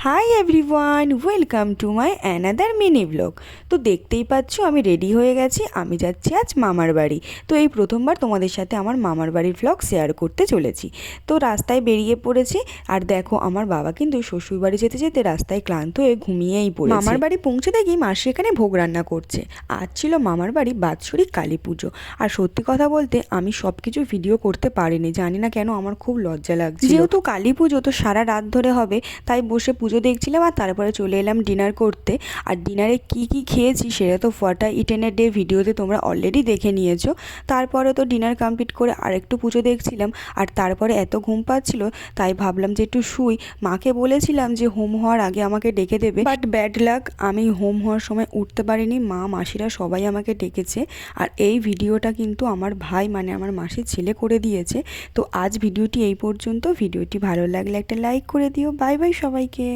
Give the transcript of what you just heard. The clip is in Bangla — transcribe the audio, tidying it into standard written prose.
Hi everyone, welcome to my another mini blog. তো দেখতেই পাচ্ছ আমি রেডি হয়ে গেছি, আমি যাচ্ছি আজ মামার বাড়ি। তো এই প্রথমবার তোমাদের সাথে আমার মামার বাড়ির ব্লগ শেয়ার করতে চলেছি। তো রাস্তায় বেরিয়ে পড়েছি, আর দেখো আমার বাবা কিন্তু শ্বশুর বাড়ি যেতে যেতে রাস্তায় ক্লান্ত হয়ে ঘুমিয়েই পড়েছে। মামার বাড়ি পৌঁছে দেখি মাসি এখানে ভোগ রান্না করছে। আজ ছিল মামার বাড়ি বাৎসরিক কালী পুজো। আর সত্যি কথা বলতে আমি সব কিছু ভিডিও করতে পারিনি, জানি না কেন আমার খুব লজ্জা লাগছে। যেহেতু কালী পুজো তো সারা রাত ধরে হবে, তাই বসে পুজো দেখছিলাম আর তারপরে চলে এলাম ডিনার করতে। আর ডিনারে কি কি খেয়েছি সেটা তো ফটা ইটেনের ডে ভিডিওতে তোমরা অলরেডি দেখে নিয়েছো। তারপরে তো ডিনার কমপ্লিট করে আরেকটু পুজো দেখছিলাম, আর তারপরে এত ঘুম পাচ্ছিল তাই ভাবলাম যে একটু শুই। মাকে বলেছিলাম যে হোম হওয়ার আগে আমাকে ডেকে দেবে, বাট ব্যাড লাক, আমি হোম হওয়ার সময় উঠতে পারিনি। মা মাসিরা সবাই আমাকে ডেকেছে। আর এই ভিডিওটা কিন্তু আমার ভাই মানে আমার মাসির ছেলে করে দিয়েছে। তো আজ ভিডিওটি এই পর্যন্ত। ভিডিওটি ভালো লাগলে একটা লাইক করে দিও। বাই বাই সবাইকে।